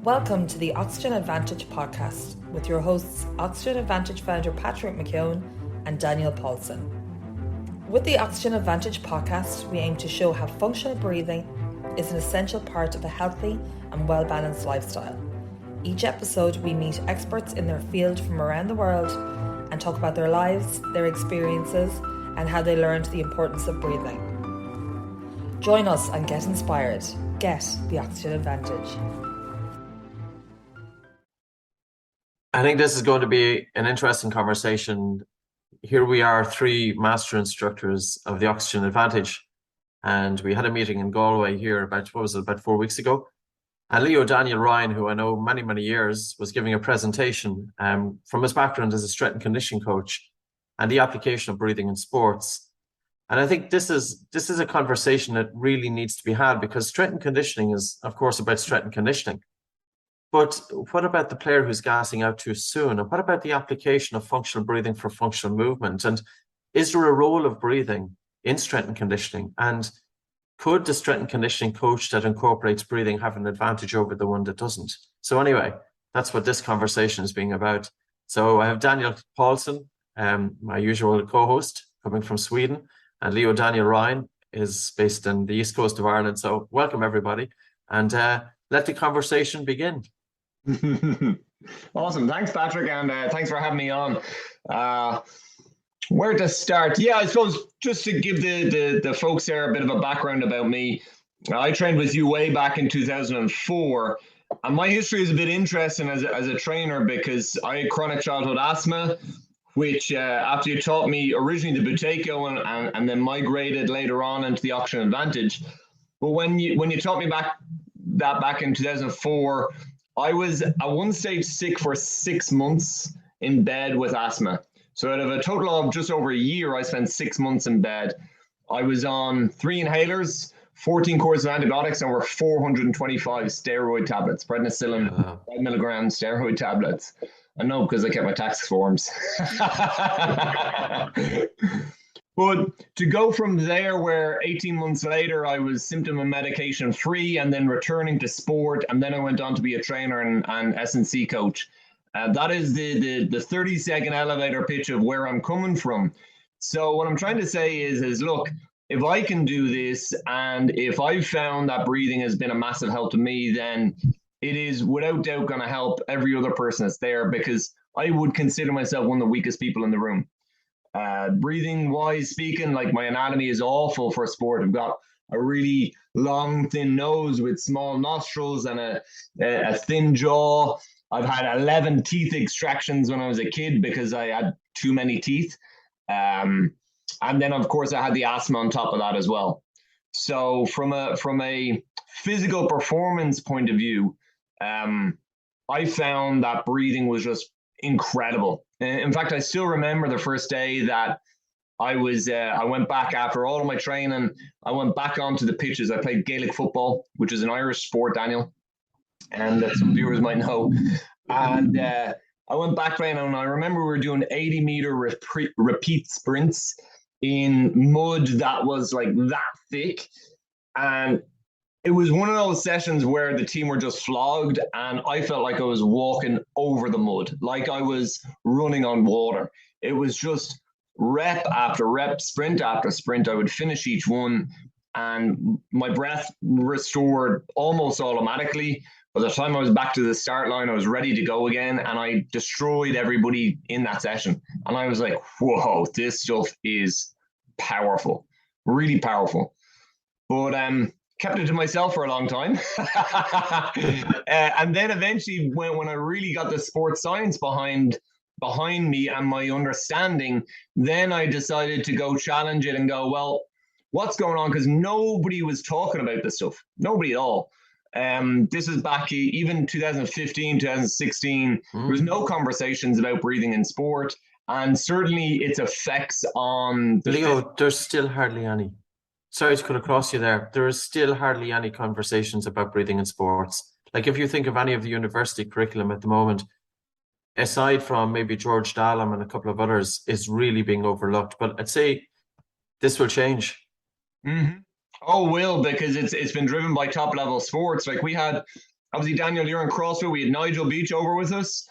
Welcome to the Oxygen Advantage podcast with your hosts, Oxygen Advantage founder Patrick McKeown and Daniel Paulson. With the Oxygen Advantage podcast, we aim to show how functional breathing is an essential part of a healthy and well-balanced lifestyle. Each episode, we meet experts in their field from around the world and talk about their lives, their experiences, and how they learned the importance of breathing. Join us and get inspired. Get the Oxygen Advantage. I think this is going to be an interesting conversation. Here we are, three master instructors of the Oxygen Advantage, and we had a meeting in Galway here about 4 weeks ago. And Leo Daniel Ryan, who I know many years, was giving a presentation from his background as a strength and conditioning coach and the application of breathing in sports. And I think this is a conversation that really needs to be had, because strength and conditioning is, of course, about strength and conditioning. But what about the player who's gassing out too soon? And what about the application of functional breathing for functional movement? And is there a role of breathing in strength and conditioning? And could the strength and conditioning coach that incorporates breathing have an advantage over the one that doesn't? So anyway, that's what this conversation is being about. So I have Daniel Paulson, my usual co-host, coming from Sweden, and Leo Daniel Ryan is based in the east coast of Ireland. So welcome, everybody, and let the conversation begin. Awesome. Thanks, Patrick, and thanks for having me on. Where to start? Yeah, I suppose just to give the folks there a bit of a background about me. I trained with you way back in 2004, and my history is a bit interesting as a trainer, because I had chronic childhood asthma, which after you taught me originally the Buteyko and then migrated later on into the Oxygen Advantage. But when you taught me back in 2004, I was at one stage sick for 6 months in bed with asthma. So out of a total of just over a year, I spent 6 months in bed. I was on 3 inhalers, 14 courses of antibiotics, and over 425 steroid tablets, prednisolone, 5 milligram steroid tablets. I know, because I kept my tax forms. But to go from there, where 18 months later I was symptom and medication free, and then returning to sport, and then I went on to be a trainer and S&C coach. That is the 30-second elevator pitch of where I'm coming from. So what I'm trying to say is look, if I can do this, and if I've found that breathing has been a massive help to me, then it is without doubt going to help every other person that's there, because I would consider myself one of the weakest people in the room. Breathing wise speaking, like, my anatomy is awful for sport. I've got a really long, thin nose with small nostrils and a thin jaw. I've had 11 teeth extractions when I was a kid because I had too many teeth. And then, of course, I had the asthma on top of that as well. So from a physical performance point of view, I found that breathing was just incredible. In fact, I still remember the first day that I went back after all of my training. I went back onto the pitches. I played Gaelic football, which is an Irish sport, Daniel, and that some viewers might know. And I went back playing, and I remember we were doing 80-meter repeat sprints in mud that was like that thick. And it was one of those sessions where the team were just flogged, and I felt like I was walking over the mud, like I was running on water. It was just rep after rep, sprint after sprint. I would finish each one, and my breath restored almost automatically. By the time I was back to the start line, I was ready to go again, and I destroyed everybody in that session. And I was like, whoa, this stuff is powerful, really powerful. But kept it to myself for a long time. And then eventually, when I really got the sports science behind me and my understanding, then I decided to go challenge it and go, well, what's going on? Because nobody was talking about this stuff. Nobody at all. This is back even 2015, 2016. There was no conversations about breathing in sport, and certainly its effects on Leo, there's still hardly any. Sorry to cut across you there. There is still hardly any conversations about breathing in sports. Like, if you think of any of the university curriculum at the moment, aside from maybe George Dallam and a couple of others, is really being overlooked. But I'd say this will change. Mm-hmm. Oh, will, because it's been driven by top level sports. Like, we had obviously, Daniel, you're in CrossFit. We had Nigel Beach over with us,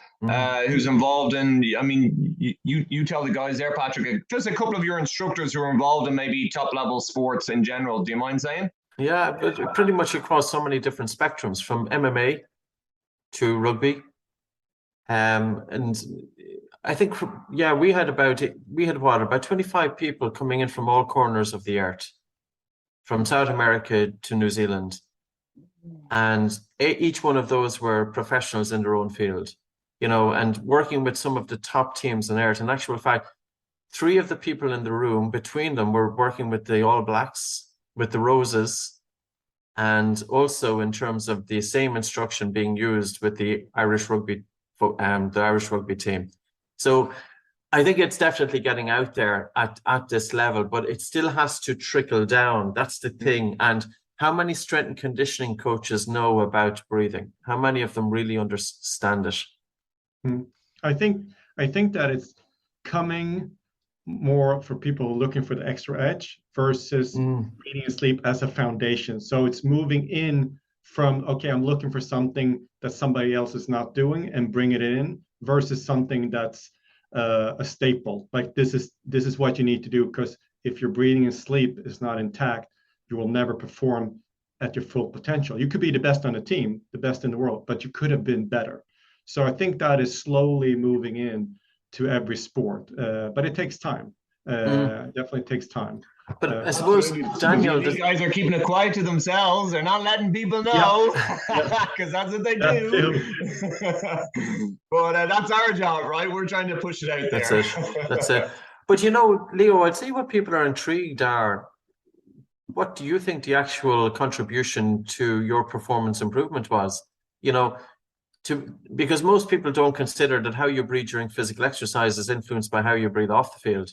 who's involved in, I mean, you tell the guys there, Patrick, just a couple of your instructors who are involved in maybe top level sports in general. Do you mind saying? Yeah, but pretty much across so many different spectrums, from MMA to rugby. And I think, yeah, we had about 25 people coming in from all corners of the earth, from South America to New Zealand. And each one of those were professionals in their own field, you know, and working with some of the top teams on earth. In actual fact, 3 of the people in the room, between them, were working with the All Blacks, with the Roses, and also in terms of the same instruction being used with the Irish rugby team. So I think it's definitely getting out there at this level, but it still has to trickle down. That's the thing. And how many strength and conditioning coaches know about breathing? How many of them really understand it? I think that it's coming more for people looking for the extra edge versus breathing and sleep as a foundation. So it's moving in from, okay, I'm looking for something that somebody else is not doing and bring it in, versus something that's a staple. Like this is what you need to do, because if your breathing and sleep is not intact, you will never perform at your full potential. You could be the best on the team, the best in the world, but you could have been better. So I think that is slowly moving in to every sport, but it takes time. Definitely takes time. But I suppose, Daniel, these guys are keeping it quiet to themselves. They're not letting people know, because that's what they do. But that's our job, right? We're trying to push it out there. That's it. But you know, Leo, I'd say what people are intrigued are, what do you think the actual contribution to your performance improvement was? You know, because most people don't consider that how you breathe during physical exercise is influenced by how you breathe off the field.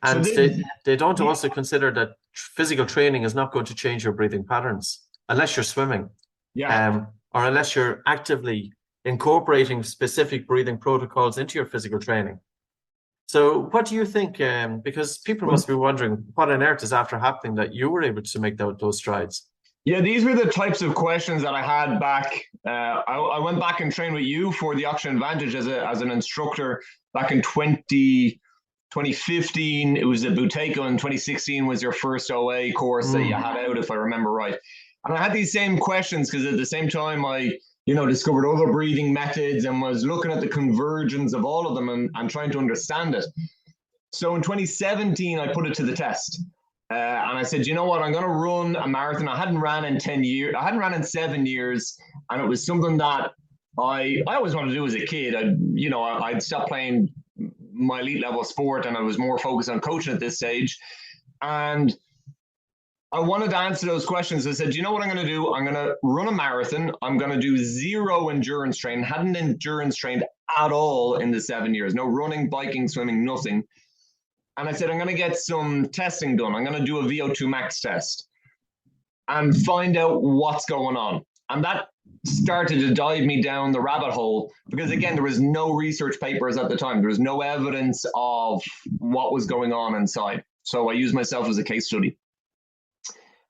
And so they don't also consider that physical training is not going to change your breathing patterns unless you're swimming, or unless you're actively incorporating specific breathing protocols into your physical training. So what do you think? Because people must be wondering what on earth is after happening that you were able to make those strides. Yeah, these were the types of questions that I had back. I went back and trained with you for the Oxygen Advantage as an instructor back in 2015. It was the Buteyko, and 2016 was your first OA course that you had out, if I remember right. And I had these same questions because at the same time I, discovered other breathing methods and was looking at the convergence of all of them and trying to understand it. So in 2017, I put it to the test. And I said, you know what, I'm going to run a marathon. I hadn't ran in 10 years. I hadn't ran in 7 years. And it was something that I always wanted to do as a kid. I'd stopped playing my elite level sport and I was more focused on coaching at this stage. And I wanted to answer those questions. I said, you know what I'm going to do? I'm going to run a marathon. I'm going to do 0 endurance training. Hadn't endurance trained at all in the 7 years. No running, biking, swimming, nothing. And I said, I'm going to get some testing done. I'm going to do a VO2 max test and find out what's going on. And that started to dive me down the rabbit hole because, again, there was no research papers at the time. There was no evidence of what was going on inside. So I used myself as a case study.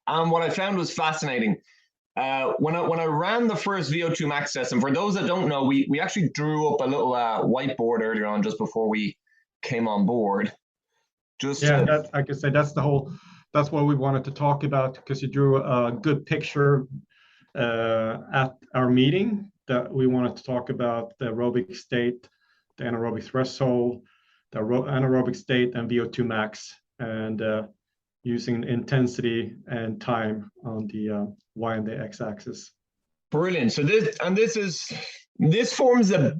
And what I found was fascinating. When I ran the first VO2 max test, and for those that don't know, we actually drew up a little whiteboard earlier on just before we came on board. Like I said, that's what we wanted to talk about, because you drew a good picture at our meeting that we wanted to talk about the aerobic state, the anaerobic threshold, the anaerobic state, and VO2 max, and using intensity and time on the Y and the X axis. Brilliant. So this forms the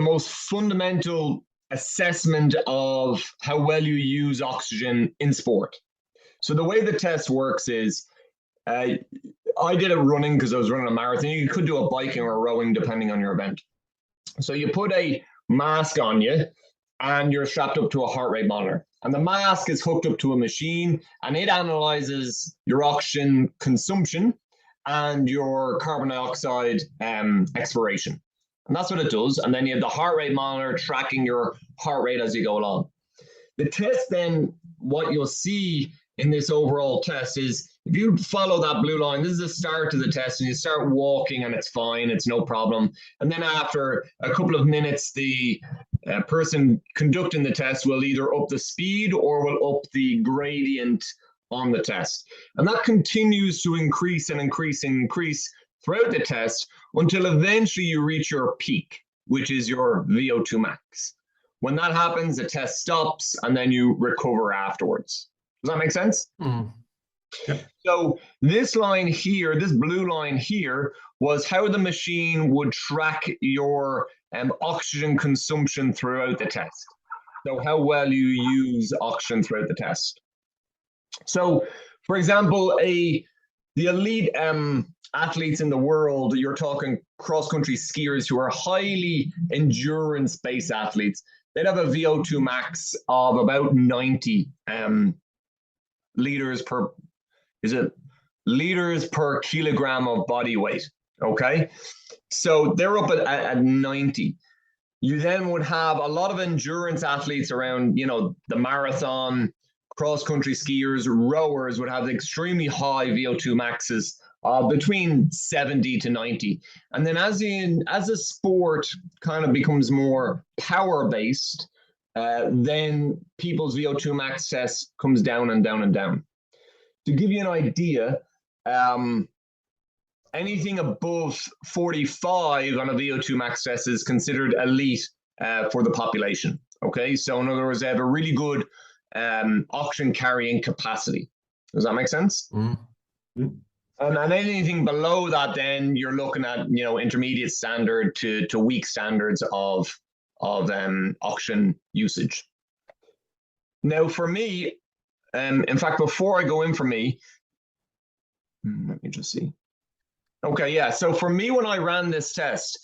most fundamental assessment of how well you use oxygen in sport. So the way the test works is, I did it running because I was running a marathon. You could do a biking or rowing depending on your event. So you put a mask on you and you're strapped up to a heart rate monitor. And the mask is hooked up to a machine and it analyzes your oxygen consumption and your carbon dioxide expiration. And that's what it does. And then you have the heart rate monitor tracking your heart rate as you go along. The test then, what you'll see in this overall test is if you follow that blue line, this is the start of the test, and you start walking and it's fine, it's no problem. And then after a couple of minutes, the person conducting the test will either up the speed or will up the gradient on the test. And that continues to increase and increase and increase throughout the test until eventually you reach your peak, which is your VO2 max. When that happens, the test stops and then you recover afterwards. Does that make sense? Mm. Yeah. So this line here, this blue line here, was how the machine would track your oxygen consumption throughout the test. So how well you use oxygen throughout the test. So, for example, the elite athletes in the world, you're talking cross-country skiers who are highly endurance-based athletes, they'd have a VO2 max of about 90 liters per kilogram of body weight. Okay, so they're up at 90. You then would have a lot of endurance athletes around, the marathon, cross-country skiers, rowers would have extremely high VO2 maxes between 70 to 90. And then as the sport kind of becomes more power-based, then people's VO2 max test comes down and down and down. To give you an idea, anything above 45 on a VO2 max test is considered elite for the population. Okay, so in other words, they have a really good oxygen carrying capacity. Does that make sense? Mm-hmm. And anything below that, then you're looking at intermediate standard to weak standards of oxygen usage. Now, for me, in fact, before I go in for me, let me just see. Okay, yeah. So for me, when I ran this test,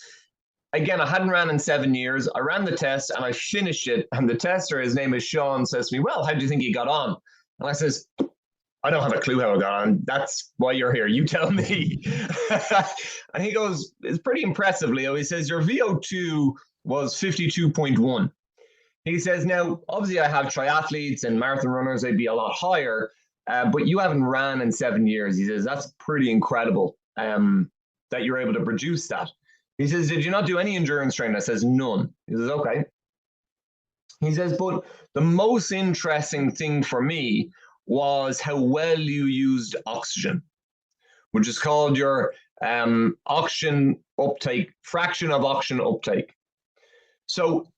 again, I hadn't ran in 7 years. I ran the test and I finished it. And the tester, his name is Sean, says to me, "Well, how do you think you got on?" And I says, "I don't have a clue how I got on. That's why you're here. You tell me." And he goes, "It's pretty impressive, Leo." He says, "Your VO2 was 52.1. He says, "Now, obviously I have triathletes and marathon runners, they'd be a lot higher, but you haven't ran in 7 years." He says, "That's pretty incredible that you're able to produce that." He says, "Did you not do any endurance training?" I says, "None." He says, "Okay." He says, "But the most interesting thing for me was how well you used oxygen, which is called your oxygen uptake, fraction of oxygen uptake." So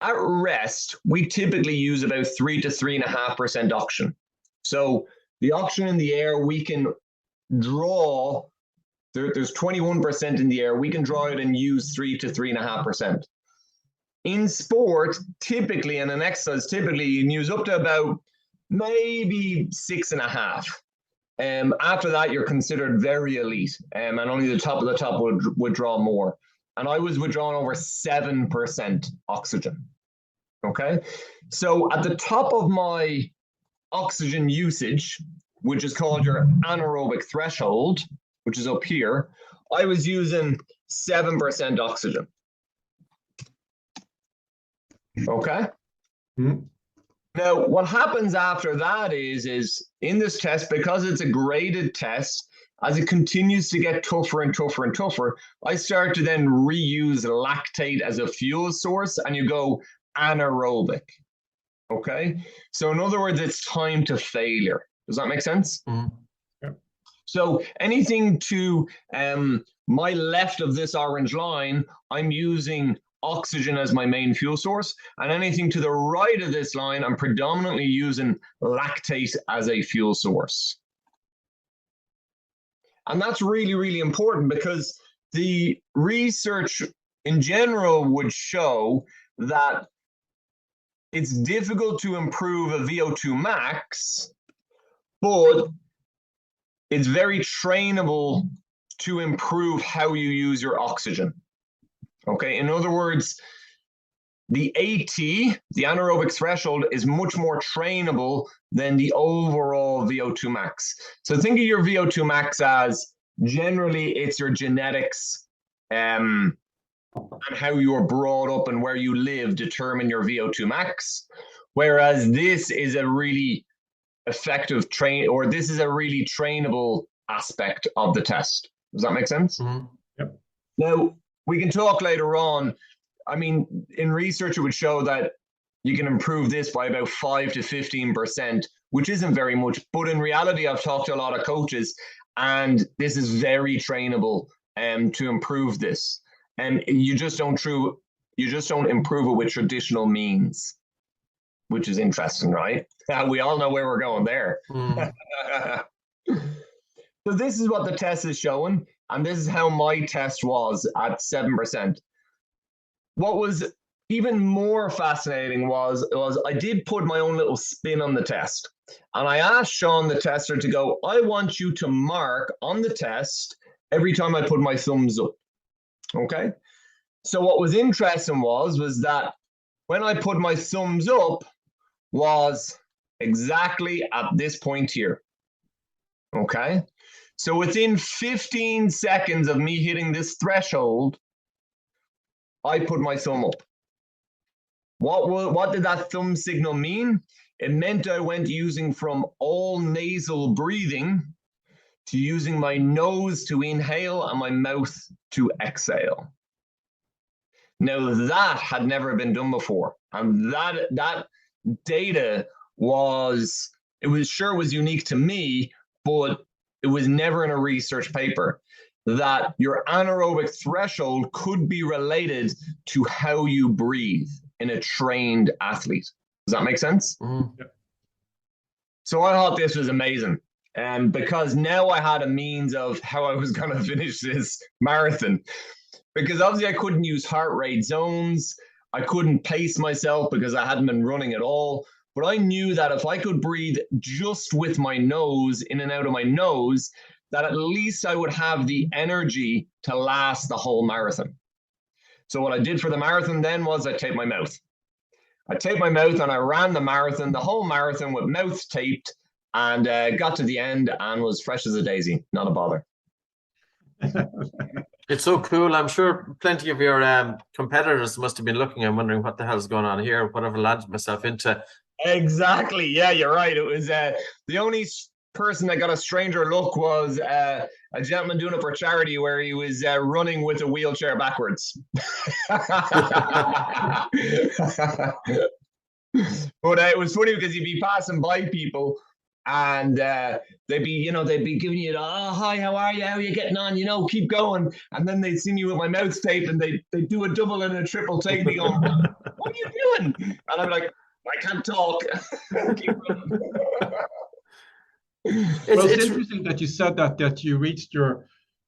at rest, we typically use about 3 to 3.5% oxygen. So the oxygen in the air, we can draw, there's 21% in the air, we can draw it and use 3 to 3.5%. In sport, typically, and in exercise, typically you can use up to about maybe 6.5. After that, you're considered very elite, and only the top of the top would draw more. And I was withdrawing over 7% oxygen. Okay, so at the top of my oxygen usage, which is called your anaerobic threshold, which is up here, I was using 7% oxygen. Okay. Mm-hmm. Now, what happens after that is in this test, because it's a graded test, as it continues to get tougher and tougher and tougher, I start to then reuse lactate as a fuel source, and you go anaerobic. Okay? So in other words, it's time to failure. Does that make sense? Mm-hmm. Yeah. So anything to my left of this orange line, I'm using oxygen as my main fuel source, and anything to the right of this line, I'm predominantly using lactate as a fuel source. And that's really, really important, because the research in general would show that it's difficult to improve a VO2 max, but it's very trainable to improve how you use your oxygen. Okay, in other words, the AT, the anaerobic threshold, is much more trainable than the overall VO2 max. So think of your VO2 max as generally it's your genetics and how you were brought up and where you live determine your VO2 max. Whereas this is a really effective this is a really trainable aspect of the test. Does that make sense? Mm-hmm. Yep. Now, we can talk later on. I mean, in research, it would show that you can improve this by about 5 to 15%, which isn't very much. But in reality, I've talked to a lot of coaches, and this is very trainable to improve this. And you just don't improve it with traditional means, which is interesting, right? We all know where we're going there. Mm. So this is what the test is showing, and this is how my test was at 7%. What was even more fascinating was I did put my own little spin on the test. And I asked Sean, the tester, to go, I want you to mark on the test every time I put my thumbs up. Okay? So what was interesting was that when I put my thumbs up was exactly at this point here. Okay? So within 15 seconds of me hitting this threshold, I put my thumb up. What did that thumb signal mean? It meant I went using from all nasal breathing to using my nose to inhale and my mouth to exhale. Now that had never been done before. And that data was unique to me, but it was never in a research paper, that your anaerobic threshold could be related to how you breathe in a trained athlete. Does that make sense? Mm. So I thought this was amazing. Because now I had a means of how I was going to finish this marathon. Because obviously I couldn't use heart rate zones. I couldn't pace myself because I hadn't been running at all. But I knew that if I could breathe just with my nose, in and out of my nose, that at least I would have the energy to last the whole marathon. So what I did for the marathon then was I taped my mouth. I taped my mouth and I ran the marathon, the whole marathon with mouth taped, and got to the end and was fresh as a daisy, not a bother. It's so cool. I'm sure plenty of your competitors must have been looking and wondering what the hell is going on here, whatever landed myself into. Exactly. Yeah, you're right. It was the only person that got a stranger look was a gentleman doing it for charity, where he was running with a wheelchair backwards. But it was funny because he'd be passing by people, and they'd be giving you, oh, hi, how are you? How are you getting on? Keep going. And then they'd see me with my mouth taped, and they'd do a double and a triple take. Me going, what are you doing? And I'm like, I can't talk. It's interesting that you said that you reached your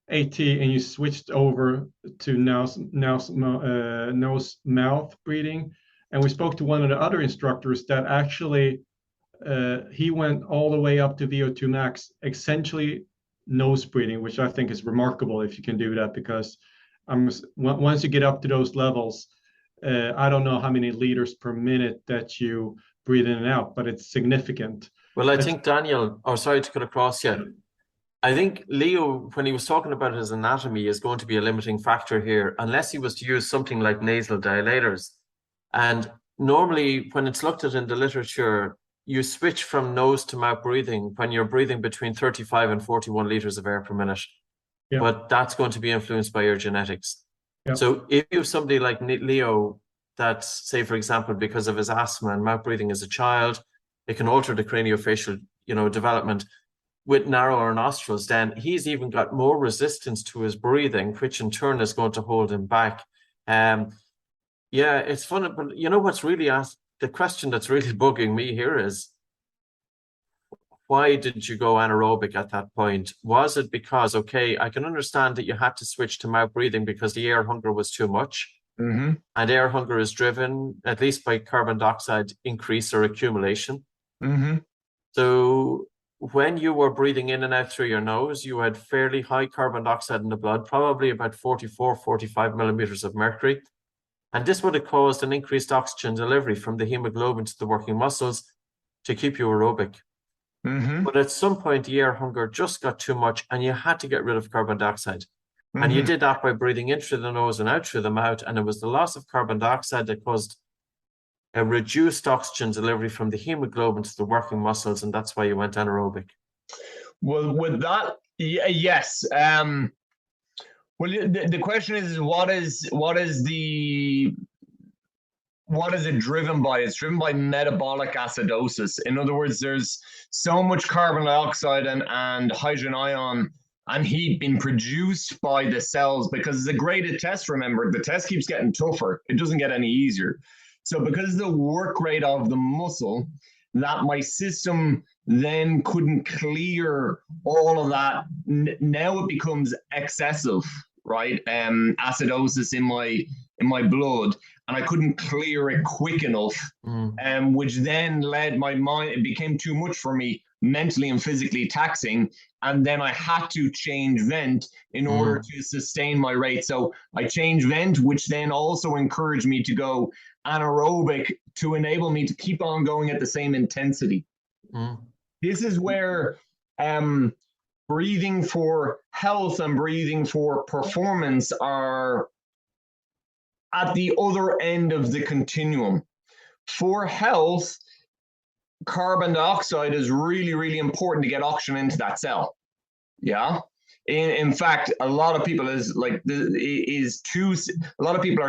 AT and you switched over to nose-mouth breathing. And we spoke to one of the other instructors that actually he went all the way up to VO2 max, essentially nose breathing, which I think is remarkable if you can do that, because once you get up to those levels, I don't know how many liters per minute that you breathe in and out, but it's significant. Well, I think Daniel, sorry to cut across you. I think Leo, when he was talking about his anatomy, is going to be a limiting factor here, unless he was to use something like nasal dilators. And normally, when it's looked at in the literature, you switch from nose to mouth breathing when you're breathing between 35 and 41 liters of air per minute. Yeah. But that's going to be influenced by your genetics. Yeah. So if you have somebody like Leo that, say, for example, because of his asthma and mouth breathing as a child, it can alter the craniofacial, development with narrower nostrils, then he's even got more resistance to his breathing, which in turn is going to hold him back. Yeah, it's funny, but what's really the question that's really bugging me here is, why did you go anaerobic at that point? Was it because, okay, I can understand that you had to switch to mouth breathing because the air hunger was too much. Mm-hmm. And air hunger is driven, at least by carbon dioxide increase or accumulation. Mm-hmm. So when you were breathing in and out through your nose, you had fairly high carbon dioxide in the blood, probably about 44, 45 millimeters of mercury. And this would have caused an increased oxygen delivery from the hemoglobin to the working muscles to keep you aerobic. Mm-hmm. But at some point, the air hunger just got too much and you had to get rid of carbon dioxide. Mm-hmm. And you did that by breathing in through the nose and out through the mouth. And it was the loss of carbon dioxide that caused a reduced oxygen delivery from the hemoglobin to the working muscles, and that's why you went anaerobic. Well, with that, yes. Well, the question is, what is it driven by? It's driven by metabolic acidosis. In other words, there's so much carbon dioxide and hydrogen ion and heat being produced by the cells, because it's a graded test. Remember, the test keeps getting tougher. It doesn't get any easier. So because of the work rate of the muscle, that my system then couldn't clear all of that. Now it becomes excessive, right? Acidosis in my blood, and I couldn't clear it quick enough, which then led my mind, it became too much for me, mentally and physically taxing, and then I had to change vent in order to sustain my rate. So I changed vent, which then also encouraged me to go anaerobic to enable me to keep on going at the same intensity. This is where breathing for health and breathing for performance are at the other end of the continuum. For health, carbon dioxide is really, really important to get oxygen into that cell. Yeah. In fact, a lot of people are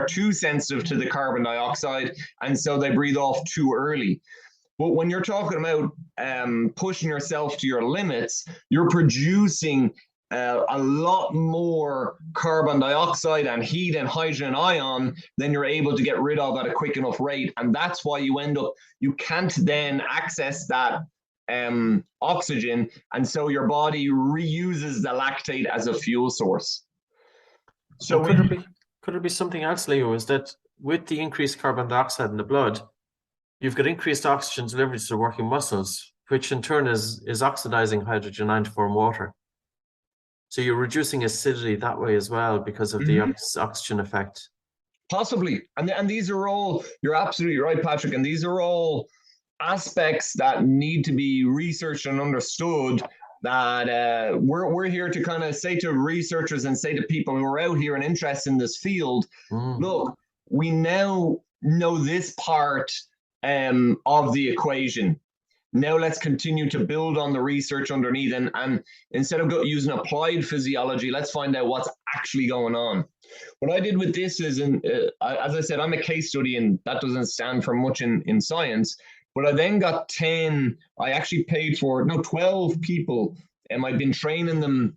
too sensitive to the carbon dioxide, and so they breathe off too early. But when you're talking about pushing yourself to your limits, you're producing a lot more carbon dioxide and heat and hydrogen ion than you're able to get rid of at a quick enough rate. And that's why you can't then access that oxygen. And so your body reuses the lactate as a fuel source. So could it be something else, Leo? Is that with the increased carbon dioxide in the blood, you've got increased oxygen delivery to the working muscles, which in turn is oxidizing hydrogen ion to form water. So you're reducing acidity that way as well because of the oxygen effect. Possibly. And these are all, you're absolutely right, Patrick, and these are all aspects that need to be researched and understood, that we're here to kind of say to researchers and say to people who are out here and interested in this field, look, we now know this part of the equation. Now let's continue to build on the research underneath, and instead of using applied physiology, let's find out what's actually going on. What I did with this is, as I said, I'm a case study, and that doesn't stand for much in science, but I then got 12 people, and I've been training them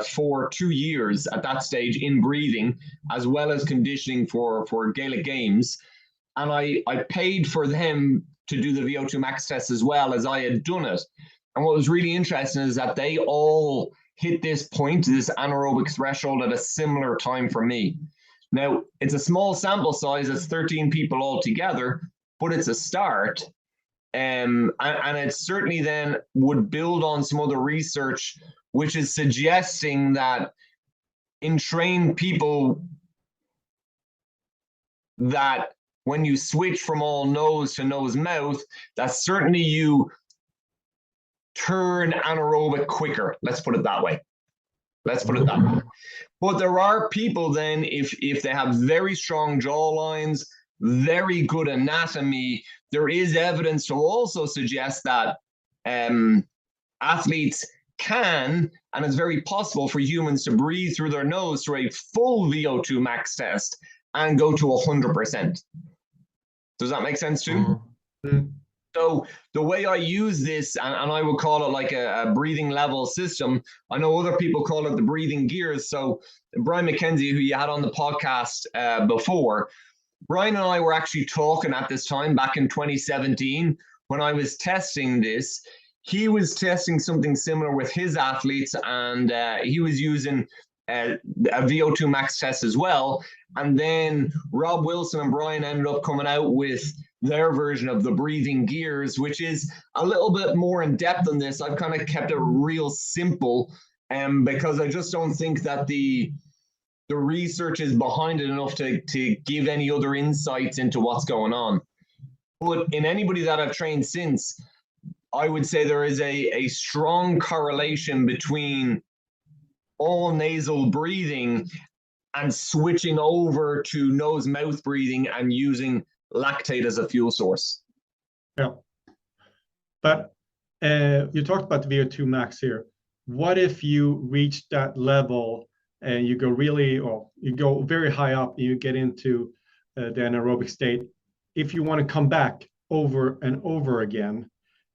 for 2 years at that stage in breathing, as well as conditioning for Gaelic Games. And I paid for them to do the VO2 max test as well as I had done it. And what was really interesting is that they all hit this point, this anaerobic threshold, at a similar time for me. Now, it's a small sample size, it's 13 people altogether, but it's a start. And it certainly then would build on some other research, which is suggesting that in trained people, that when you switch from all nose to nose mouth, that certainly you turn anaerobic quicker. Let's put it that way. But there are people then, if they have very strong jaw lines, very good anatomy, there is evidence to also suggest that athletes can, and it's very possible for humans to breathe through their nose through a full VO2 max test and go to 100%. Does that make sense too? So the way I use this, and I would call it like a breathing level system. I know other people call it the breathing gears. So Brian McKenzie, who you had on the podcast before, Brian and I were actually talking at this time back in 2017 when I was testing this. He was testing something similar with his athletes, and he was using a VO2 max test as well. And then Rob Wilson and Brian ended up coming out with their version of the breathing gears, which is a little bit more in depth than this. I've kind of kept it real simple, because I just don't think that the research is behind it enough to give any other insights into what's going on. But in anybody that I've trained since, I would say there is a strong correlation between all nasal breathing and switching over to nose-mouth breathing and using lactate as a fuel source. Yeah. But you talked about the VO2 max here. What if you reach that level and you go you go very high up and you get into the anaerobic state? If you want to come back over and over again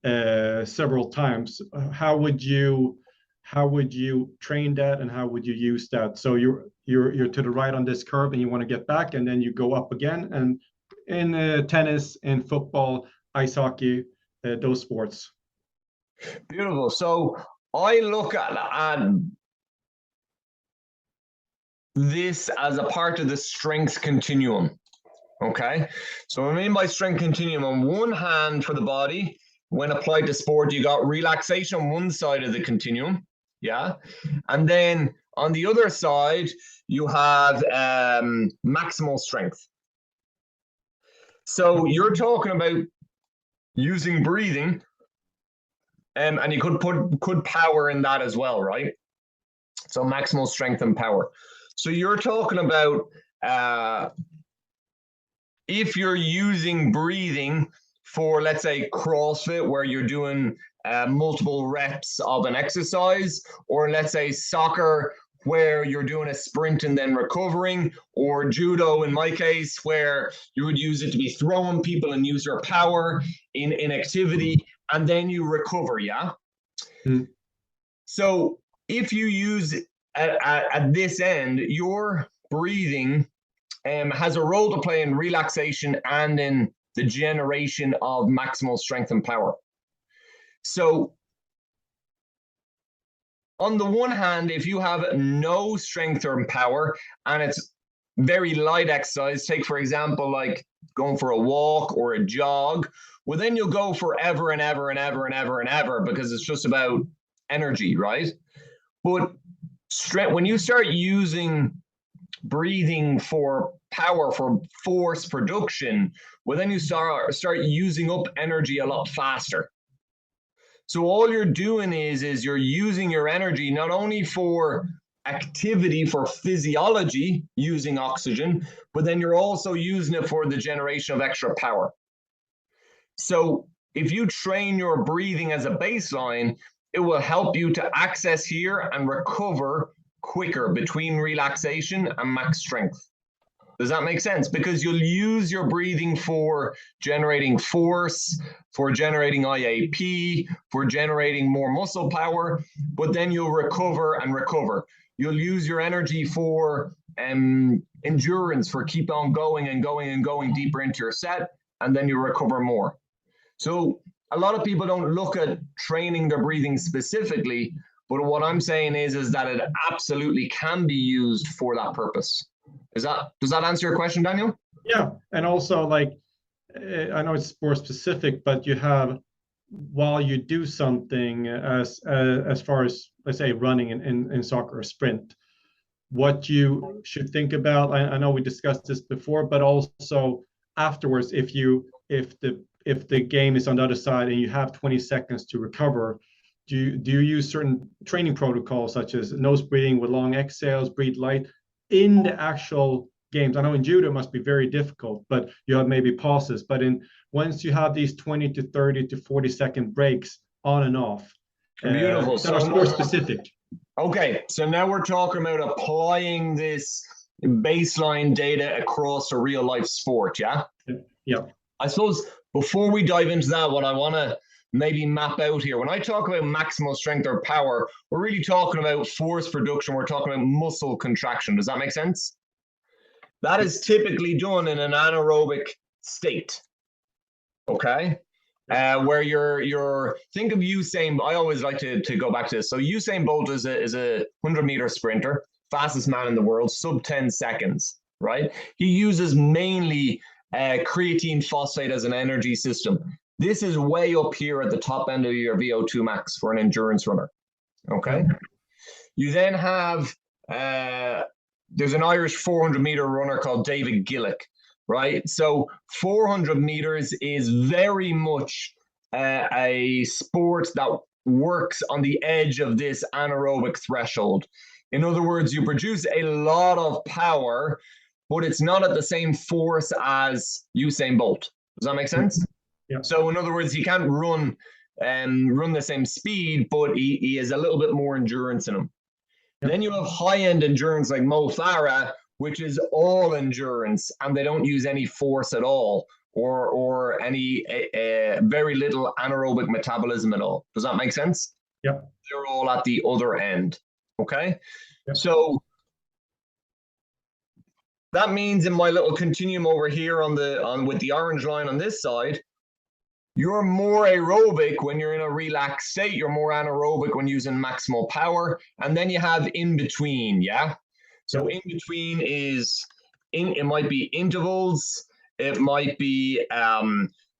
several times, how would you train that, and how would you use that? So you're to the right on this curve and you want to get back, and then you go up again. And in tennis, in football, ice hockey, those sports. Beautiful. So I look at this as a part of the strength continuum. Okay. So what I mean by strength continuum, on one hand for the body, when applied to sport, you got relaxation on one side of the continuum. Yeah. And then on the other side, you have maximal strength. So you're talking about using breathing, and you could power in that as well, right? So maximal strength and power. So you're talking about if you're using breathing for, let's say, CrossFit, where you're doing multiple reps of an exercise, or let's say soccer, where you're doing a sprint and then recovering, or judo in my case, where you would use it to be throwing people and use your power in activity, and then you recover, yeah? Mm. So if you use at this end, your breathing has a role to play in relaxation and in the generation of maximal strength and power. So on the one hand, if you have no strength or power and it's very light exercise, take for example, like going for a walk or a jog, well, then you'll go forever and ever and ever and ever and ever, because it's just about energy, right? But when you start using breathing for power, for force production, well, then you start using up energy a lot faster. So all you're doing is you're using your energy not only for activity, for physiology, using oxygen, but then you're also using it for the generation of extra power. So if you train your breathing as a baseline, it will help you to access here and recover quicker between relaxation and max strength. Does that make sense? Because you'll use your breathing for generating force, for generating IAP, for generating more muscle power, but then you'll recover and recover. You'll use your energy for endurance, for keep on going and going and going deeper into your set, and then you recover more. So a lot of people don't look at training their breathing specifically, but what I'm saying is that it absolutely can be used for that purpose. Does that answer your question, Daniel? Yeah, and also, like, I know it's more specific, but you have, while you do something as far as, let's say, running in soccer or sprint, what you should think about. I know we discussed this before, but also afterwards, if the game is on the other side and you have 20 seconds to recover, do you use certain training protocols such as nose breathing with long exhales, breathe light in the actual games? I know in judo it must be very difficult, but you have maybe pauses. But once you have these 20 to 30 to 40 second breaks on and off, beautiful. That are sport specific. Okay, so now we're talking about applying this baseline data across a real life sport, yeah? Yeah. I suppose before we dive into that, what I want to maybe map out here, when I talk about maximal strength or power, we're really talking about force production. We're talking about muscle contraction. Does that make sense? That is typically done in an anaerobic state. Okay. Where you're think of Usain. I always like to go back to this. So Usain Bolt is a 100-meter sprinter, fastest man in the world, sub 10 seconds, right? He uses mainly creatine phosphate as an energy system. This is way up here at the top end of your VO2 max for an endurance runner. Okay. You then have there's an Irish 400-meter runner called David Gillick, right? So 400 meters is very much a sport that works on the edge of this anaerobic threshold. In other words, you produce a lot of power, but it's not at the same force as Usain Bolt. Does that make sense? Yeah. So in other words, he can't run the same speed, but he has a little bit more endurance in him. Yep. Then you have high-end endurance like Mo Farah, which is all endurance, and they don't use any force at all, or any very little anaerobic metabolism at all. Does that make sense? Yep. They're all at the other end. Okay. Yep. So that means in my little continuum over here with the orange line on this side, you're more aerobic when you're in a relaxed state. You're more anaerobic when using maximal power. And then you have in between, yeah? So in between is, it might be intervals. It might be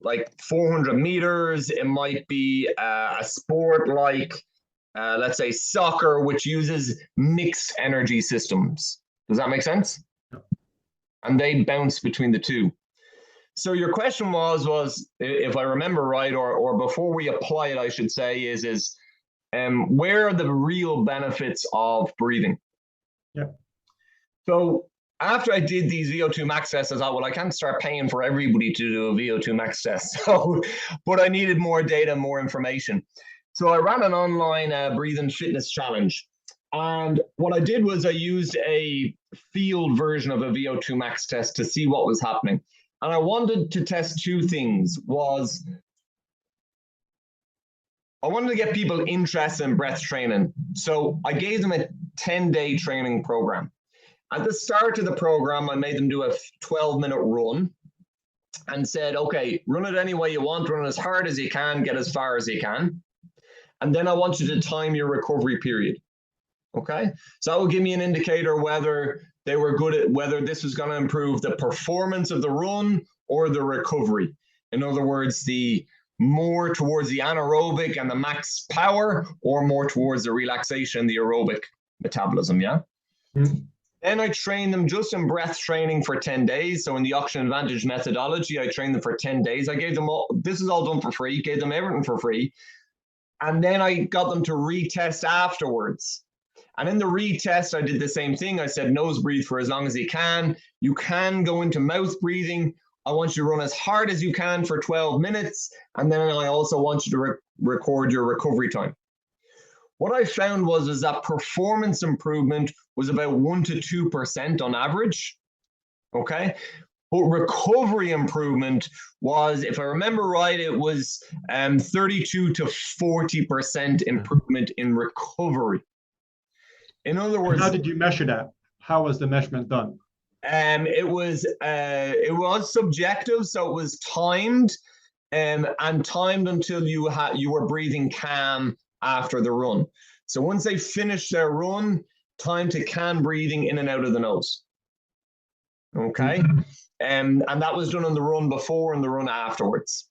like 400 meters. It might be a sport like, let's say, soccer, which uses mixed energy systems. Does that make sense? And they bounce between the two. So your question was, if I remember right, or before we apply it, I should say, is where are the real benefits of breathing? Yeah. So after I did these VO2 max tests, I thought, well, I can't start paying for everybody to do a VO2 max test. So, but I needed more data, more information. So I ran an online breathing fitness challenge. And what I did was I used a field version of a VO2 max test to see what was happening. And I wanted to test two things. I wanted to get people interested in breath training. So I gave them a 10-day training program. At the start of the program, I made them do a 12-minute run and said, okay, run it any way you want, run as hard as you can, get as far as you can. And then I want you to time your recovery period. Okay, so that will give me an indicator whether they were good at, whether this was going to improve the performance of the run or the recovery. In other words, the more towards the anaerobic and the max power, or more towards the relaxation, the aerobic metabolism. Yeah. Mm-hmm. Then I trained them just in breath training for 10 days. So in the Oxygen Advantage methodology, I trained them for 10 days. I gave them all, this is all done for free, gave them everything for free. And then I got them to retest afterwards. And in the retest, I did the same thing. I said, nose breathe for as long as you can. You can go into mouth breathing. I want you to run as hard as you can for 12 minutes. And then I also want you to record your recovery time. What I found was that performance improvement was about 1 to 2% on average. Okay. But recovery improvement was, if I remember right, it was 32 to 40% improvement in recovery. In other words, how did you measure that? How was the measurement done? It was subjective, so it was timed, and timed until you were breathing calm after the run. So once they finished their run, time to calm breathing in and out of the nose. Okay, and that was done on the run before and the run afterwards.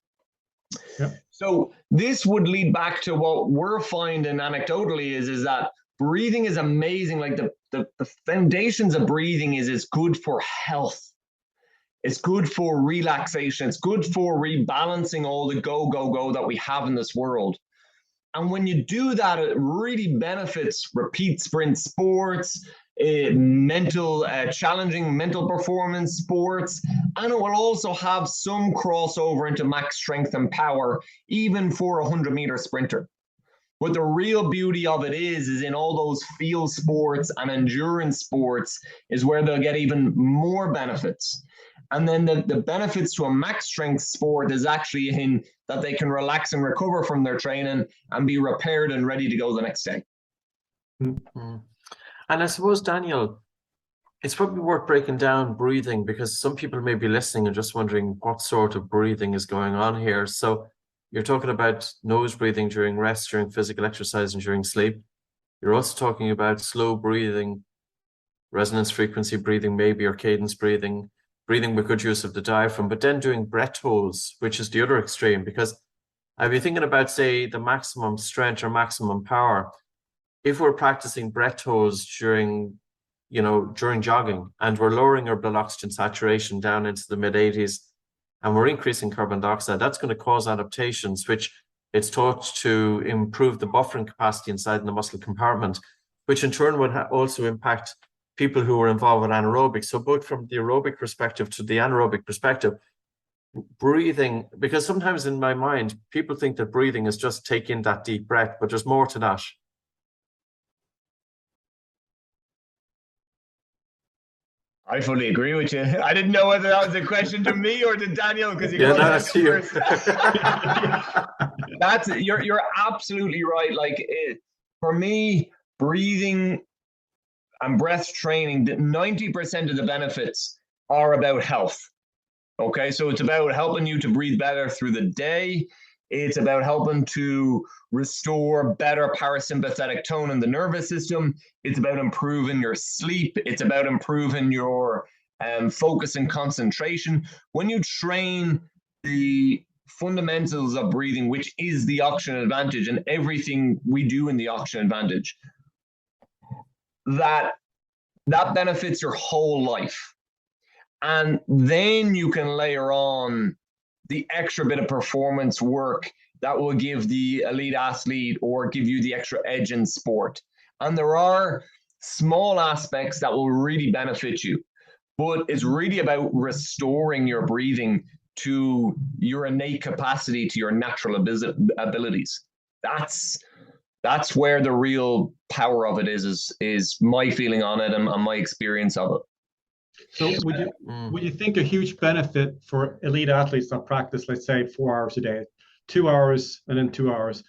Yep. So this would lead back to what we're finding anecdotally is that breathing is amazing. Like the foundations of breathing is it's good for health. It's good for relaxation. It's good for rebalancing all the go that we have in this world. And when you do that, it really benefits repeat sprint sports, challenging mental performance sports, and it will also have some crossover into max strength and power, even for a 100-meter sprinter. But the real beauty of it is in all those field sports and endurance sports is where they'll get even more benefits. And then the benefits to a max strength sport is actually in that they can relax and recover from their training and be repaired and ready to go the next day. Mm-hmm. And I suppose, Daniel, it's probably worth breaking down breathing, because some people may be listening and just wondering what sort of breathing is going on here. So you're talking about nose breathing during rest, during physical exercise, and during sleep. You're also talking about slow breathing, resonance frequency breathing, maybe, or cadence breathing, breathing with good use of the diaphragm, but then doing breath holds, which is the other extreme, because I'd be thinking about, say, the maximum strength or maximum power. If we're practicing breath holds during jogging, and we're lowering our blood oxygen saturation down into the mid-80s, and we're increasing carbon dioxide, that's going to cause adaptations, which it's taught to improve the buffering capacity inside the muscle compartment, which in turn would also impact people who were involved with anaerobic. So both from the aerobic perspective to the anaerobic perspective, breathing, because sometimes in my mind, people think that breathing is just taking that deep breath, but there's more to that. I fully agree with you. I didn't know whether that was a question to me or to Daniel, because that's you. You're absolutely right. Like for me, breathing and breath training, 90% of the benefits are about health. Okay, so it's about helping you to breathe better through the day. It's about helping to restore better parasympathetic tone in the nervous system. It's about improving your sleep. It's about improving your focus and concentration. When you train the fundamentals of breathing, which is the oxygen advantage and everything we do in the oxygen advantage, that benefits your whole life. And then you can layer on the extra bit of performance work that will give the elite athlete or give you the extra edge in sport. And there are small aspects that will really benefit you, but it's really about restoring your breathing to your innate capacity, to your natural abilities. That's where the real power of it is my feeling on it and my experience of it. So would you think a huge benefit for elite athletes that practice, let's say 4 hours a day, 2 hours and then 2 hours,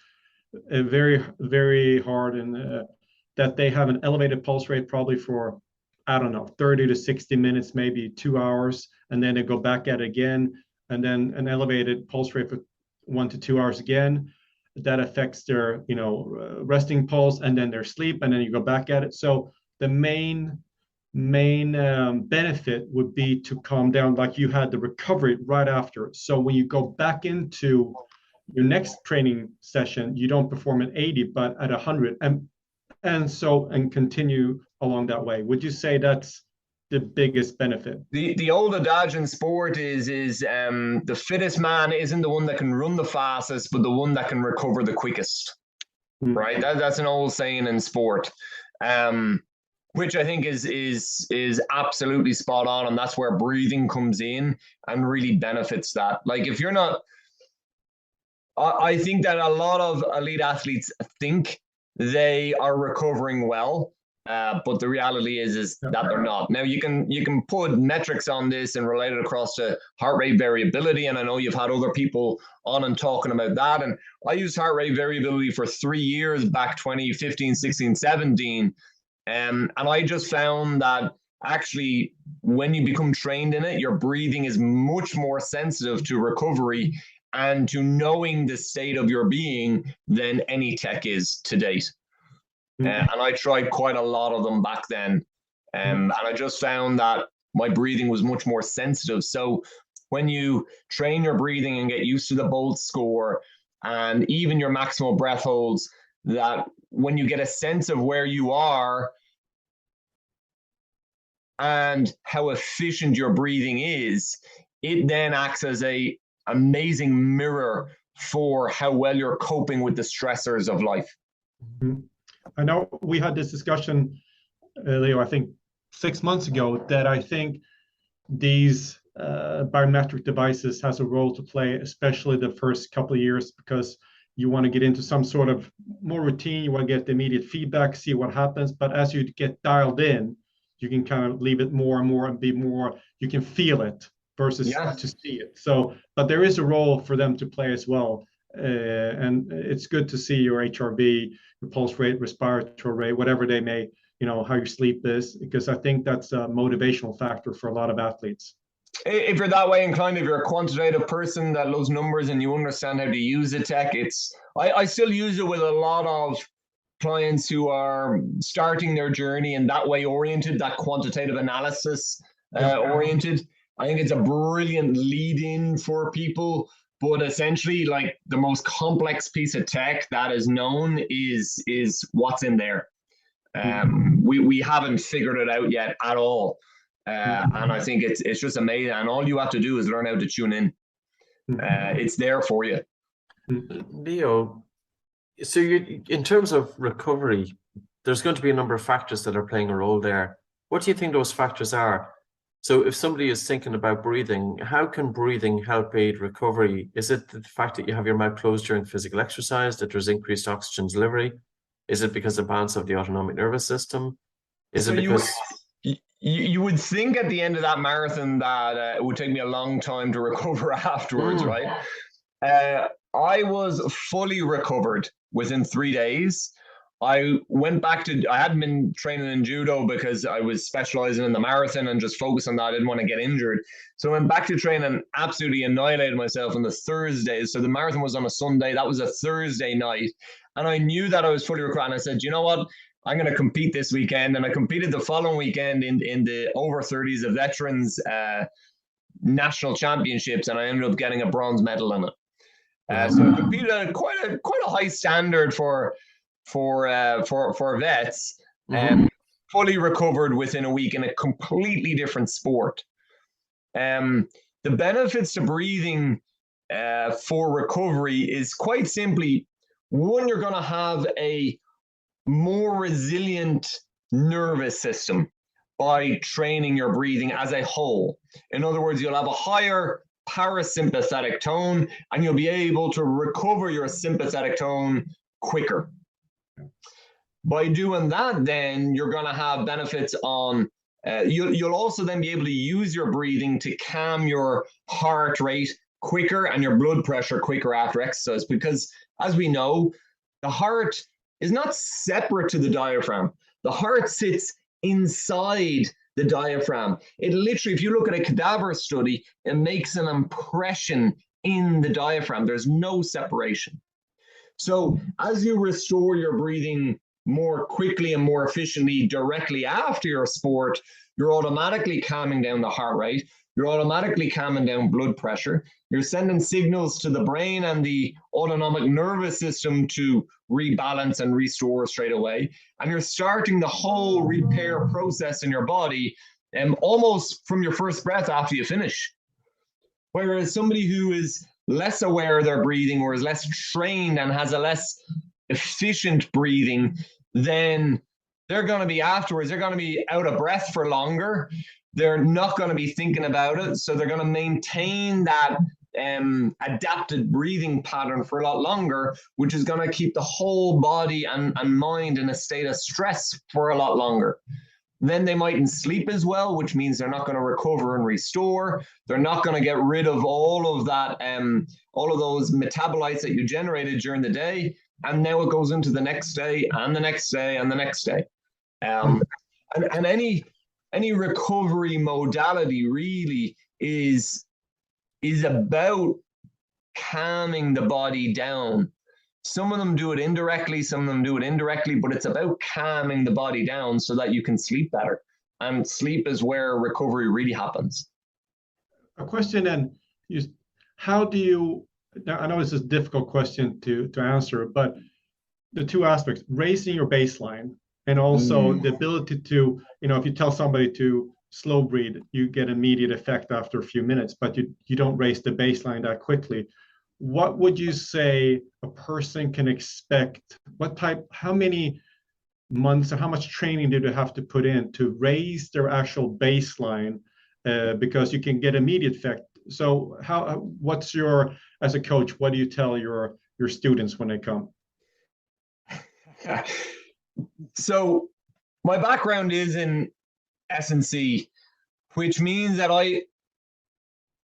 very, very hard, and that they have an elevated pulse rate probably for, I don't know, 30 to 60 minutes, maybe 2 hours, and then they go back at it again, and then an elevated pulse rate for 1 to 2 hours again, that affects their, resting pulse and then their sleep, and then you go back at it. So the main benefit would be to calm down, like you had the recovery right after. So when you go back into your next training session, you don't perform at 80 but at 100, and continue along that way. Would you say that's the biggest benefit? The old adage in sport is the fittest man isn't the one that can run the fastest, but the one that can recover the quickest. Right? That's an old saying in sport. Which I think is absolutely spot on, and that's where breathing comes in and really benefits that. Like if you're not, I think that a lot of elite athletes think they are recovering well, but the reality is that they're not. Now you can put metrics on this and relate it across to heart rate variability, and I know you've had other people on and talking about that, and I used heart rate variability for 3 years back 2015, 16, 17. And I just found that actually when you become trained in it, your breathing is much more sensitive to recovery and to knowing the state of your being than any tech is to date. And I tried quite a lot of them back then. And I just found that my breathing was much more sensitive. So when you train your breathing and get used to the Bolt score and even your maximal breath holds, that when you get a sense of where you are and how efficient your breathing is, it then acts as an amazing mirror for how well you're coping with the stressors of life. I know we had this discussion, Leo, I think 6 months ago, that I think these biometric devices has a role to play, especially the first couple of years, because you want to get into some sort of more routine, you want to get the immediate feedback, see what happens. But as you get dialed in, you can kind of leave it more and more and be more, you can feel it versus to see it. So, but there is a role for them to play as well. And it's good to see your HRV, your pulse rate, respiratory rate, whatever they may, how your sleep is, because I think that's a motivational factor for a lot of athletes. If you're that way inclined, if you're a quantitative person that loves numbers and you understand how to use the tech, I still use it with a lot of clients who are starting their journey and that way oriented, that quantitative analysis oriented. I think it's a brilliant lead in for people, but essentially like the most complex piece of tech that is known is what's in there. We haven't figured it out yet at all. And I think it's just amazing. And all you have to do is learn how to tune in. It's there for you. Leo, so in terms of recovery, there's going to be a number of factors that are playing a role there. What do you think those factors are? So if somebody is thinking about breathing, how can breathing help aid recovery? Is it the fact that you have your mouth closed during physical exercise, that there's increased oxygen delivery? Is it because of the balance of the autonomic nervous system? Is it because... You would think at the end of that marathon that it would take me a long time to recover afterwards, right? I was fully recovered within 3 days. I went back to, I hadn't been training in judo because I was specializing in the marathon and just focused on that. I didn't want to get injured. So I went back to train and absolutely annihilated myself on the Thursday. So the marathon was on a Sunday. That was a Thursday night. And I knew that I was fully recovered. And I said, you know what? I'm going to compete this weekend. And I competed the following weekend in the over 30s of veterans national championships. And I ended up getting a bronze medal in it. So I competed at quite a high standard for vets, and fully recovered within a week in a completely different sport. The benefits to breathing for recovery is quite simply, one, you're going to have a more resilient nervous system by training your breathing as a whole. In other words, you'll have a higher parasympathetic tone and you'll be able to recover your sympathetic tone quicker. By doing that, then you're going to have benefits on, you'll also then be able to use your breathing to calm your heart rate quicker and your blood pressure quicker after exercise. Because as we know, the heart is not separate to the diaphragm. The heart sits inside the diaphragm. It literally, if you look at a cadaver study, it makes an impression in the diaphragm. There's no separation. So as you restore your breathing more quickly and more efficiently directly after your sport, you're automatically calming down the heart rate. You're automatically calming down blood pressure. You're sending signals to the brain and the autonomic nervous system to rebalance and restore straight away. And you're starting the whole repair process in your body almost from your first breath after you finish. Whereas somebody who is less aware of their breathing or is less trained and has a less efficient breathing, then they're going to be afterwards, they're going to be out of breath for longer. They're not going to be thinking about it. So they're going to maintain that adapted breathing pattern for a lot longer, which is going to keep the whole body and mind in a state of stress for a lot longer. Then they mightn't sleep as well, which means they're not going to recover and restore. They're not going to get rid of all of that, all of those metabolites that you generated during the day. And now it goes into the next day and the next day and the next day. And any recovery modality really is about calming the body down. Some of them do it indirectly, some of them do it indirectly, but it's about calming the body down so that you can sleep better. And sleep is where recovery really happens. A question then, how do you, now I know this is a difficult question to answer, but the two aspects, raising your baseline and also the ability to, if you tell somebody to slow breathe, you get immediate effect after a few minutes, but you don't raise the baseline that quickly. What would you say a person can expect? How many months or how much training do they have to put in to raise their actual baseline? Because you can get immediate effect. So what's your, as a coach, what do you tell your students when they come? So my background is in S&C, which means that I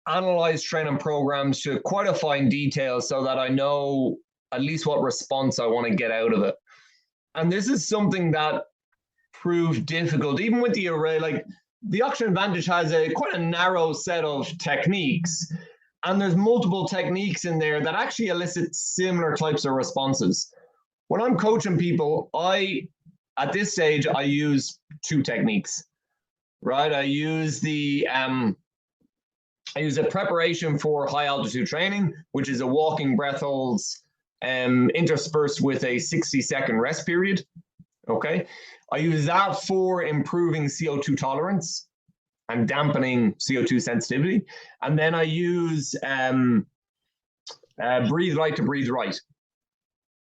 analyze training programs to quite a fine detail so that I know at least what response I want to get out of it. And this is something that proved difficult, even with the array. Like the Oxygen Advantage has quite a narrow set of techniques, and there's multiple techniques in there that actually elicit similar types of responses. When I'm coaching people, at this stage, I use two techniques, right? I use the preparation for high altitude training, which is a walking breath holds interspersed with a 60-second rest period. Okay. I use that for improving CO2 tolerance and dampening CO2 sensitivity. And then I use breathe light to breathe right.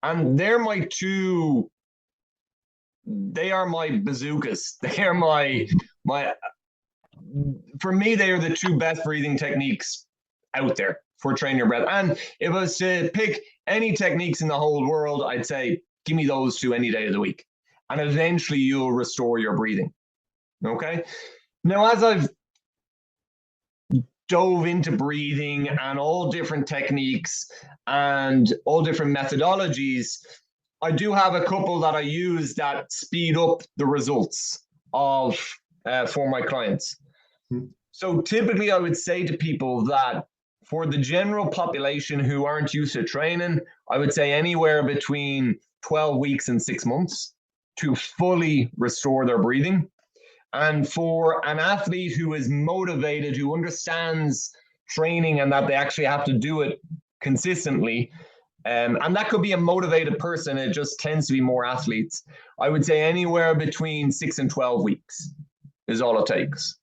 And they're my two they are my bazookas. They are my for me, they are the two best breathing techniques out there for training your breath. And if I was to pick any techniques in the whole world, I'd say, give me those two any day of the week. And eventually you'll restore your breathing. Okay. Now, as I've dove into breathing and all different techniques and all different methodologies, I do have a couple that I use that speed up the results of for my clients. So typically I would say to people that for the general population who aren't used to training, I would say anywhere between 12 weeks and 6 months to fully restore their breathing. And for an athlete who is motivated, who understands training and that they actually have to do it consistently, and that could be a motivated person, it just tends to be more athletes, I would say anywhere between 6 and 12 weeks is all it takes.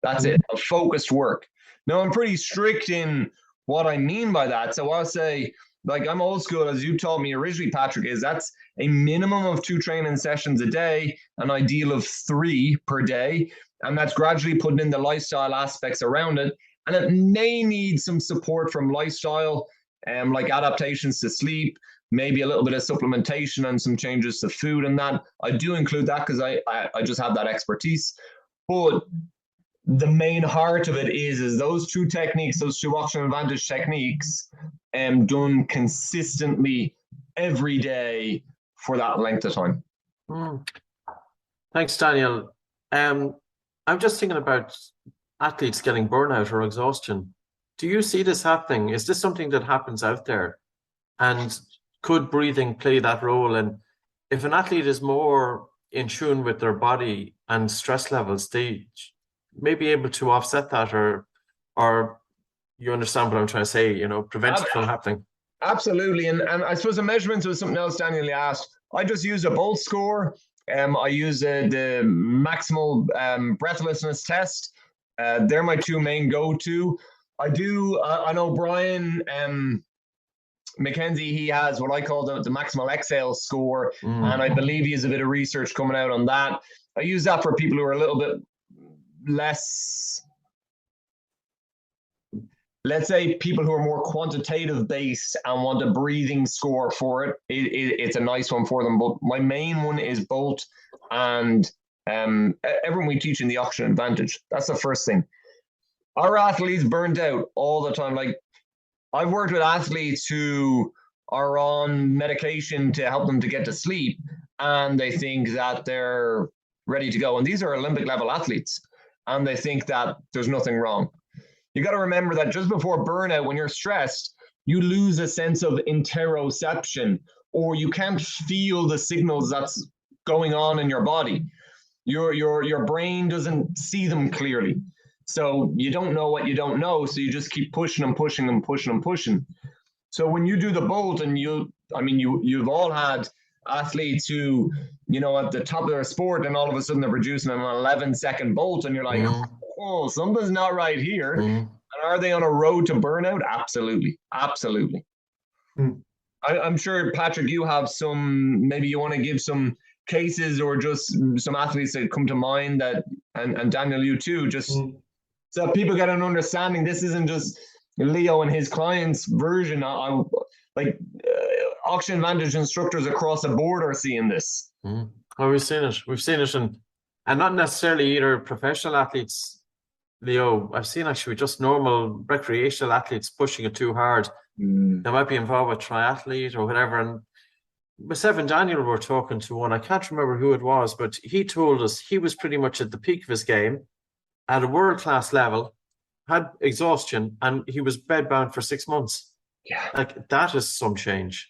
That's it, a focused work. Now, I'm pretty strict in what I mean by that. So I'll say, like, I'm old school, as you taught me originally, Patrick, is that's a minimum of 2 training sessions a day, an ideal of 3 per day. And that's gradually putting in the lifestyle aspects around it. And it may need some support from lifestyle, like adaptations to sleep, maybe a little bit of supplementation and some changes to food and that. I do include that because I just have that expertise. But the main heart of it is those 2 techniques, those 2 oxygen advantage techniques, done consistently every day for that length of time. Thanks, Daniel. I'm just thinking about athletes getting burnout or exhaustion. Do you see this happening? Is this something that happens out there? And could breathing play that role? And if an athlete is more in tune with their body and stress levels, they may be able to offset that, or you understand what I'm trying to say, prevent it from happening. Absolutely. And I suppose the measurements was something else Daniel asked. I just use a Bolt score. I use the maximal breathlessness test. They're my 2 main go-to. I know Brian McKenzie, he has what I call the maximal exhale score. And I believe he has a bit of research coming out on that. I use that for people who are a little bit less, let's say, people who are more quantitative based and want a breathing score for it. It's a nice one for them. But my main one is Bolt, and everyone we teach in the oxygen advantage. That's the first thing. Our athletes burnt out all the time. Like, I've worked with athletes who are on medication to help them to get to sleep, and they think that they're ready to go. And these are Olympic level athletes, and they think that there's nothing wrong. You got to remember that just before burnout, when you're stressed, you lose a sense of interoception, or you can't feel the signals that's going on in your body. Your brain doesn't see them clearly. So you don't know what you don't know. So you just keep pushing and pushing and pushing and pushing. So when you do the Bolt, and you've all had athletes who, at the top of their sport, and all of a sudden they're producing an 11-second Bolt, and you're like, oh, something's not right here. And are they on a road to burnout? Absolutely. Absolutely. I'm sure, Patrick, you have some, maybe you want to give some cases or just some athletes that come to mind that, and Daniel, you too, just so people get an understanding. This isn't just Leo and his clients' version. Oxygen advantage instructors across the board are seeing this. Oh, we've seen it, and not necessarily either professional athletes, Leo. I've seen actually just normal recreational athletes pushing it too hard. They might be involved with triathlete or whatever. And myself and Daniel were talking to one, I can't remember who it was, but he told us he was pretty much at the peak of his game at a world-class level, had exhaustion, and he was bedbound for 6 months. Yeah. Like, that is some change.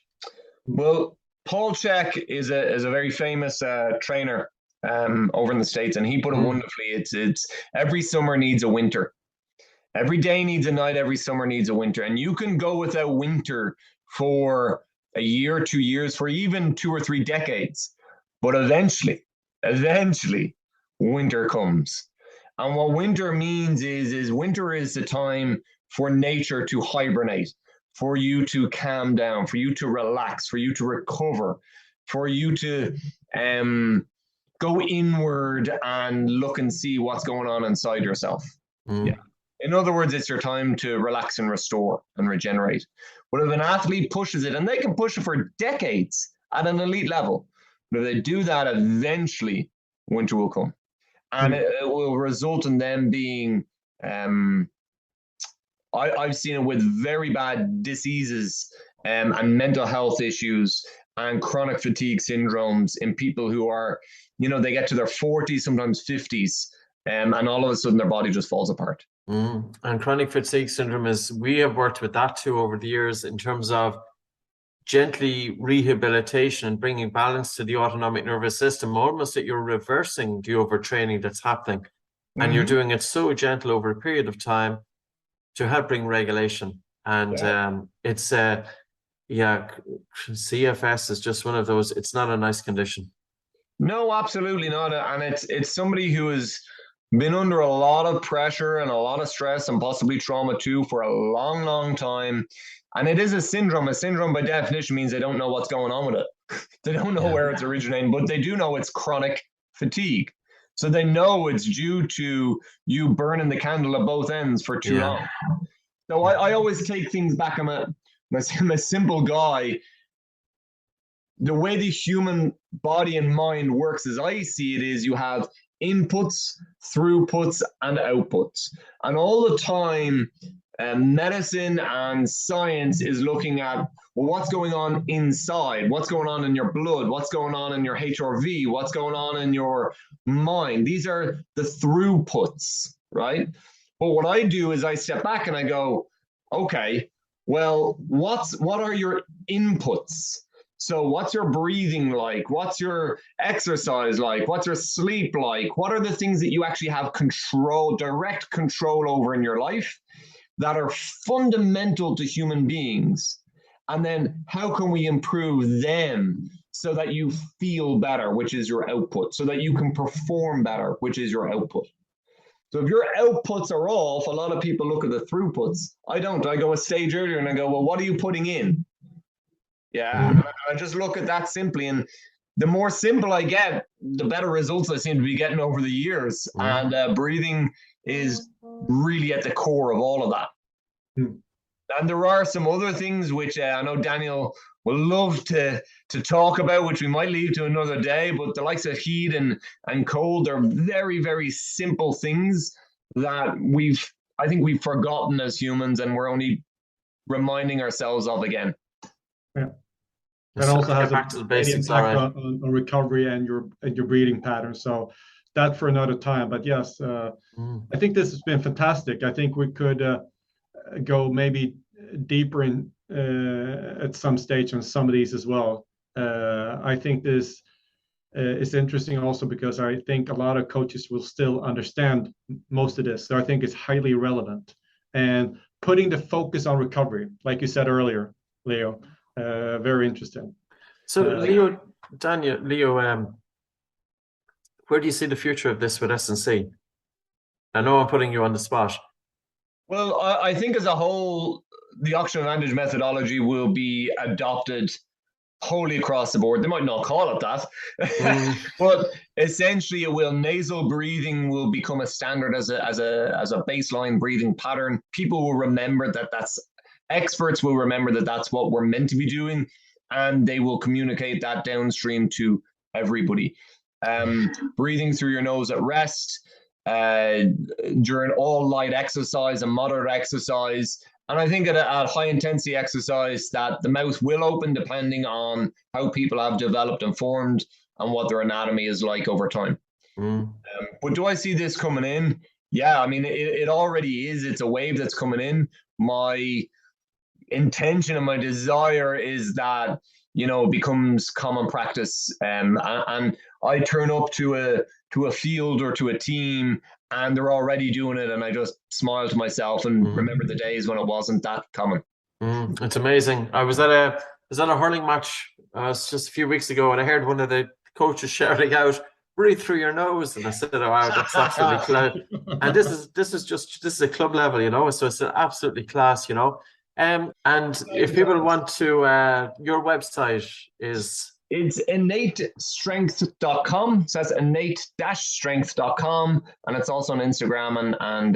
Well, Paul Chek is a very famous trainer over in the States, and he put it wonderfully. It's every summer needs a winter. Every day needs a night, every summer needs a winter. And you can go without winter for a year, 2 years, for even 2 or 3 decades. But eventually, winter comes. And what winter means is winter is the time for nature to hibernate, for you to calm down, for you to relax, for you to recover, for you to go inward and look and see what's going on inside yourself. Yeah. In other words, it's your time to relax and restore and regenerate. But if an athlete pushes it, and they can push it for decades at an elite level, but if they do that, eventually winter will come. And it will result in them being, I've seen it with very bad diseases and mental health issues and chronic fatigue syndromes in people who are, they get to their 40s, sometimes 50s, and all of a sudden their body just falls apart. And chronic fatigue syndrome we have worked with that too over the years in terms of gently rehabilitation and bringing balance to the autonomic nervous system, almost that you're reversing the overtraining that's happening. And you're doing it so gentle over a period of time to help bring regulation. And CFS is just one of those, it's not a nice condition. No, absolutely not. And it's somebody who has been under a lot of pressure and a lot of stress and possibly trauma too for a long, long time. And it is a syndrome. A syndrome by definition means they don't know what's going on with it. They don't know where it's originating, but they do know it's chronic fatigue. So they know it's due to you burning the candle at both ends for too long. So I always take things back. I'm a simple guy. The way the human body and mind works, as I see it, is you have inputs, throughputs, and outputs. And all the time, medicine and science is looking at what's going on inside, what's going on in your blood, what's going on in your HRV, what's going on in your mind. These are the throughputs, right? But what I do is I step back and I go, okay, well, what are your inputs? So what's your breathing like? What's your exercise like? What's your sleep like? What are the things that you actually have direct control over in your life that are fundamental to human beings? And then how can we improve them so that you feel better, which is your output, so that you can perform better, which is your output. So if your outputs are off, a lot of people look at the throughputs. I don't. I go a stage earlier and I go, well, what are you putting in? Yeah, I just look at that simply. And the more simple I get, the better results I seem to be getting over the years. And breathing is really at the core of all of that. And there are some other things which I know Daniel will love to talk about, which we might leave to another day, but the likes of heat and cold are very, very simple things that I think we've forgotten as humans, and we're only reminding ourselves of again. Yeah. That also has back to the basics, impact on recovery and your breathing pattern. So that for another time. But yes, I think this has been fantastic. I think we could go maybe deeper in at some stage on some of these as well. I think this is interesting also because I think a lot of coaches will still understand most of this. So I think it's highly relevant. And putting the focus on recovery, like you said earlier, Leo, very interesting. So Leo, where do you see the future of this with S&C? I know I'm putting you on the spot. Well, I think as a whole, the oxygen advantage methodology will be adopted wholly across the board. They might not call it that, but essentially, nasal breathing will become a standard as a baseline breathing pattern. People will remember experts will remember that that's what we're meant to be doing, and they will communicate that downstream to everybody. Breathing through your nose at rest, during all light exercise and moderate exercise. And I think at high intensity exercise that the mouth will open depending on how people have developed and formed and what their anatomy is like over time. But do I see this coming in? Yeah, I mean, it already is. It's a wave that's coming in. My intention and my desire is that, it becomes common practice. And I turn up to a field or to a team and they're already doing it, and I just smile to myself and remember the days when it wasn't that common. It's amazing. I was at a hurling match just a few weeks ago, and I heard one of the coaches shouting out, "Breathe through your nose," and I said, "Oh, wow, that's absolutely class." And this is a club level, so it's absolutely class, And if people want to, your website is It's innatestrength.com. So that's innate-strength.com. And it's also on Instagram. And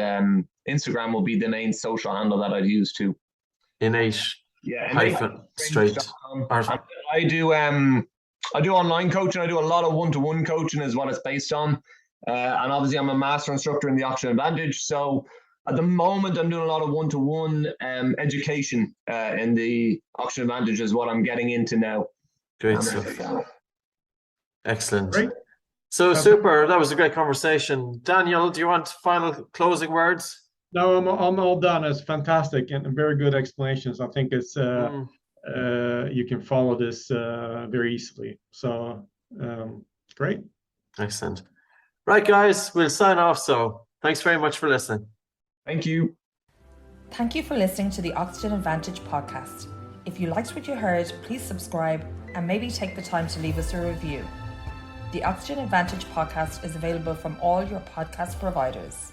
Instagram will be the main social handle that I'd use too. Innate. Yeah, straight. I do online coaching. I do a lot of one-to-one coaching is what it's based on. And obviously I'm a master instructor in the Oxygen Advantage. So at the moment I'm doing a lot of one-to-one education in the Oxygen Advantage is what I'm getting into now. Great stuff. Excellent. Great. So super. That was a great conversation. Daniel, do you want final closing words? No, I'm all done. It's fantastic and very good explanations. I think it's you can follow this very easily. So great. Excellent. Right, guys, we'll sign off. So thanks very much for listening. Thank you. Thank you for listening to the Oxygen Advantage podcast. If you liked what you heard, please subscribe and maybe take the time to leave us a review. The Oxygen Advantage podcast is available from all your podcast providers.